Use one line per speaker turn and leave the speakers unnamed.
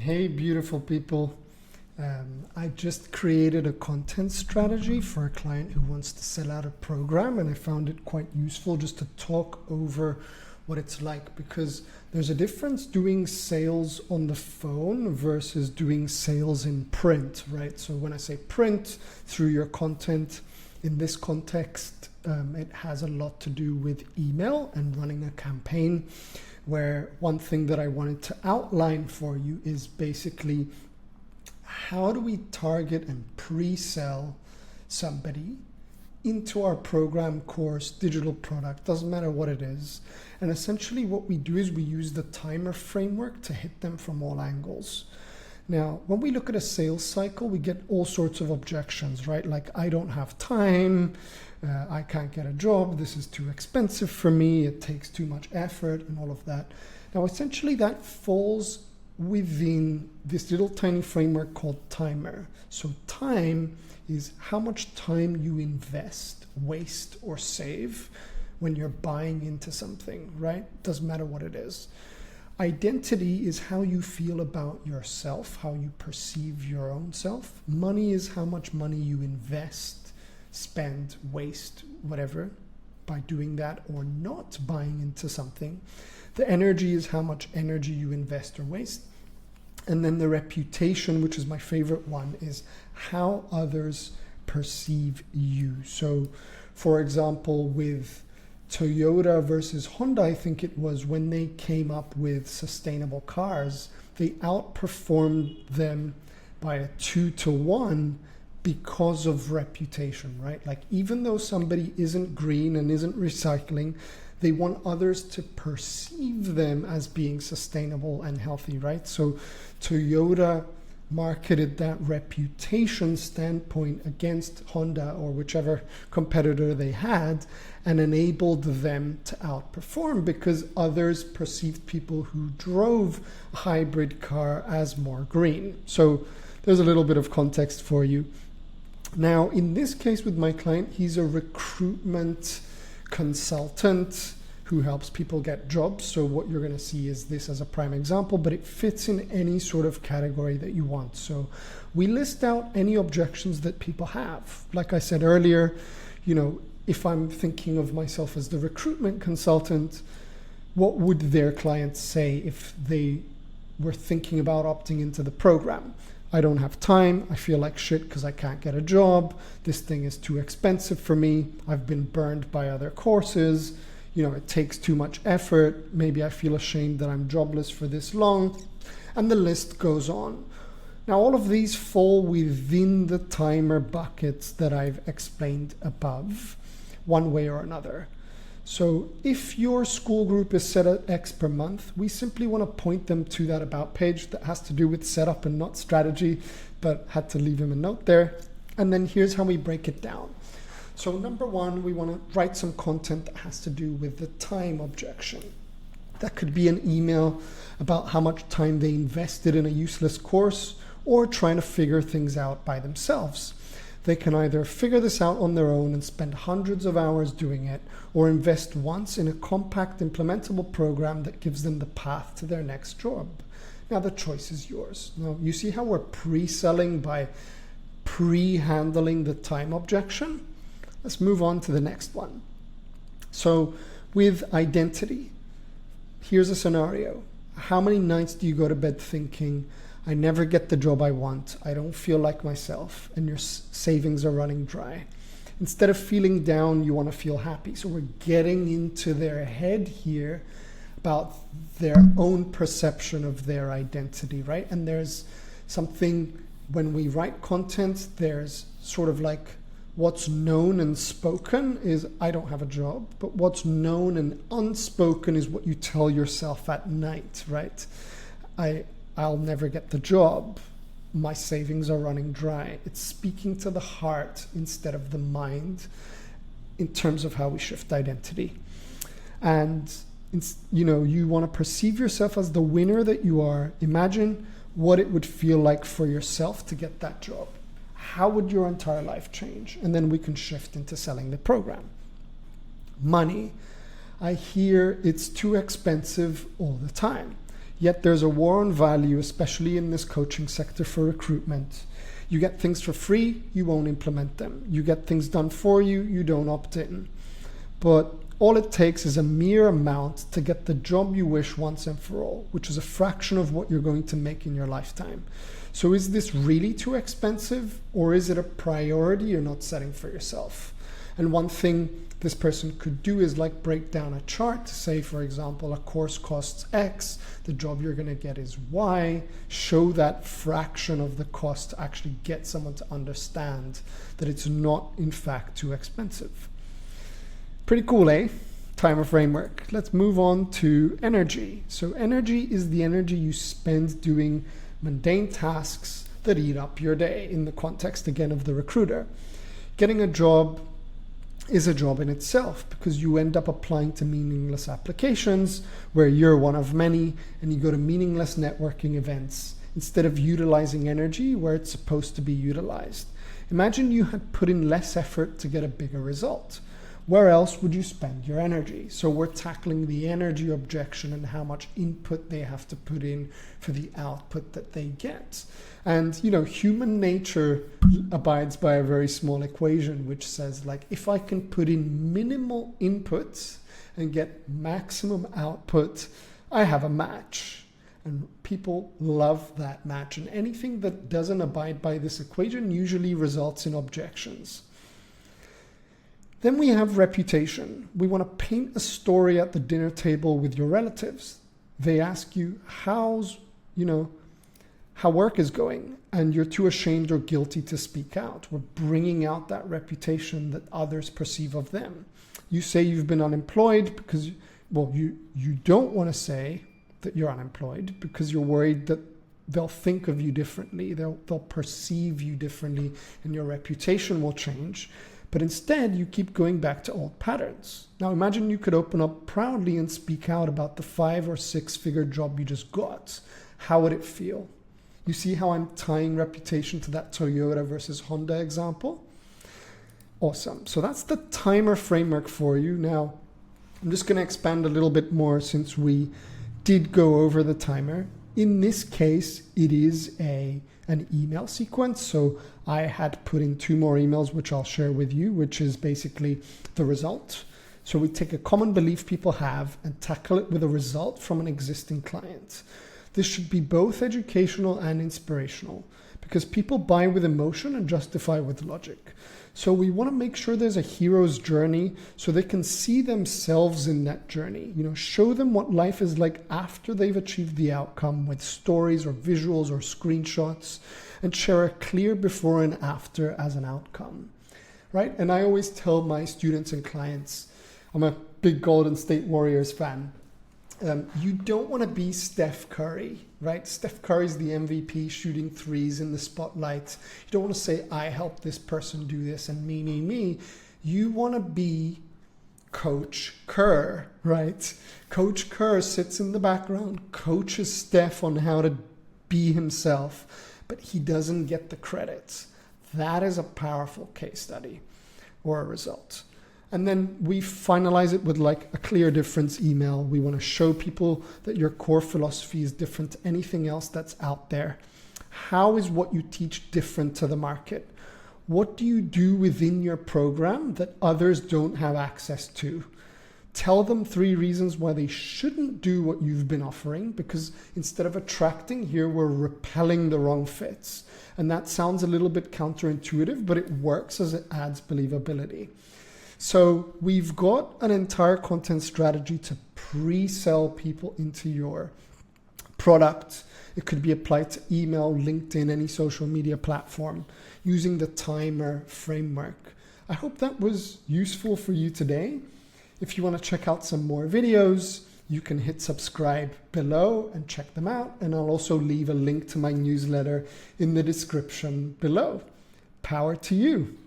Hey, beautiful people. I just created a content strategy for a client who wants to sell out a program, and I found it quite useful just to talk over what it's like, because there's a difference doing sales on the phone versus doing sales in print, right? So when I say print through your content, in this context, it has a lot to do with email and running a campaign, where one thing that I wanted to outline for you is basically how do we target and pre-sell somebody into our program, course, digital product, doesn't matter what it is. And essentially what we do is we use the timer framework to hit them from all angles. Now, when we look at a sales cycle, we get all sorts of objections, right? Like, I don't have time, I can't get a job, this is too expensive for me, it takes too much effort, and all of that. Now, essentially that falls within this little tiny framework called timer. So time is how much time you invest, waste, or save when you're buying into something, right? Doesn't matter what it is. Identity is how you feel about yourself, how you perceive your own self. Money is how much money you invest, spend, waste, whatever, by doing that or not buying into something. The energy is how much energy you invest or waste. And then the reputation, which is my favorite one, is how others perceive you. So, for example, with Toyota versus Honda, I think it was, when they came up with sustainable cars, they outperformed them by a 2-to-1 because of reputation, right? Like, even though somebody isn't green and isn't recycling, they want others to perceive them as being sustainable and healthy, right? So Toyota marketed that reputation standpoint against Honda or whichever competitor they had, and enabled them to outperform because others perceived people who drove a hybrid car as more green. So there's a little bit of context for you. Now, in this case with my client, he's a recruitment consultant who helps people get jobs. So what you're going to see is this as a prime example, but it fits in any sort of category that you want. So we list out any objections that people have. Like I said earlier, if I'm thinking of myself as the recruitment consultant, what would their clients say if they were thinking about opting into the program? I don't have time, I feel like shit because I can't get a job, this thing is too expensive for me, I've been burned by other courses, it takes too much effort, maybe I feel ashamed that I'm jobless for this long, and the list goes on. Now, all of these fall within the timer buckets that I've explained above, one way or another. So if your school group is set at X per month, we simply want to point them to that about page that has to do with setup and not strategy, but had to leave him a note there. And then here's how we break it down. So number one, we want to write some content that has to do with the time objection. That could be an email about how much time they invested in a useless course or trying to figure things out by themselves. They can either figure this out on their own and spend hundreds of hours doing it, or invest once in a compact implementable program that gives them the path to their next job. Now the choice is yours. Now you see how we're pre-selling by pre-handling the time objection? Let's move on to the next one. So with identity, here's a scenario. How many nights do you go to bed thinking, I never get the job I want, I don't feel like myself, and your savings are running dry? Instead of feeling down, you want to feel happy. So we're getting into their head here about their own perception of their identity, right? And there's something, when we write content, there's sort of like what's known and spoken is I don't have a job, but what's known and unspoken is what you tell yourself at night, right? I'll never get the job. My savings are running dry. It's speaking to the heart instead of the mind in terms of how we shift identity. And you want to perceive yourself as the winner that you are. Imagine what it would feel like for yourself to get that job. How would your entire life change? And then we can shift into selling the program. Money. I hear it's too expensive all the time. Yet there's a war on value, especially in this coaching sector for recruitment. You get things for free, you won't implement them. You get things done for you, you don't opt in. But all it takes is a mere amount to get the job you wish once and for all, which is a fraction of what you're going to make in your lifetime. So is this really too expensive, or is it a priority you're not setting for yourself? And one thing this person could do is like break down a chart to say, for example, a course costs X, the job you're going to get is Y. Show that fraction of the cost to actually get someone to understand that it's not, in fact, too expensive. Pretty cool, eh? Timer framework. Let's move on to energy. So energy is the energy you spend doing mundane tasks that eat up your day, in the context, again, of the recruiter. Getting a job is a job in itself, because you end up applying to meaningless applications where you're one of many, and you go to meaningless networking events instead of utilizing energy where it's supposed to be utilized. Imagine you had put in less effort to get a bigger result. Where else would you spend your energy? So we're tackling the energy objection and how much input they have to put in for the output that they get. And, you know, human nature abides by a very small equation, which says, like, if I can put in minimal input and get maximum output, I have a match. And people love that match. And anything that doesn't abide by this equation usually results in objections. Then we have reputation. We want to paint a story at the dinner table with your relatives. They ask you how work is going, and you're too ashamed or guilty to speak out. We're bringing out that reputation that others perceive of them. You say you've been unemployed because, well, you don't want to say that you're unemployed because you're worried that they'll think of you differently, they'll perceive you differently, and your reputation will change. But instead, you keep going back to old patterns. Now imagine you could open up proudly and speak out about the 5 or 6 figure job you just got. How would it feel? You see how I'm tying reputation to that Toyota versus Honda example? Awesome. So that's the timer framework for you. Now, I'm just going to expand a little bit more since we did go over the timer. In this case, it is an email sequence. So I had put in 2 more emails, which I'll share with you, which is basically the result. So we take a common belief people have and tackle it with a result from an existing client. This should be both educational and inspirational, because people buy with emotion and justify with logic. So we want to make sure there's a hero's journey so they can see themselves in that journey. You know, show them what life is like after they've achieved the outcome with stories or visuals or screenshots, and share a clear before and after as an outcome, right? And I always tell my students and clients, I'm a big Golden State Warriors fan. You don't want to be Steph Curry, right? Steph Curry's the MVP shooting threes in the spotlight. You don't want to say, I helped this person do this and me. You want to be Coach Kerr, right? Coach Kerr sits in the background, coaches Steph on how to be himself, but he doesn't get the credits. That is a powerful case study or a result. And then we finalize it with like a clear difference email. We want to show people that your core philosophy is different to anything else that's out there. How is what you teach different to the market? What do you do within your program that others don't have access to? Tell them 3 reasons why they shouldn't do what you've been offering, because instead of attracting here, we're repelling the wrong fits. And that sounds a little bit counterintuitive, but it works as it adds believability. So we've got an entire content strategy to pre-sell people into your product. It could be applied to email, LinkedIn, any social media platform using the timer framework. I hope that was useful for you today. If you want to check out some more videos, you can hit subscribe below and check them out. And I'll also leave a link to my newsletter in the description below. Power to you.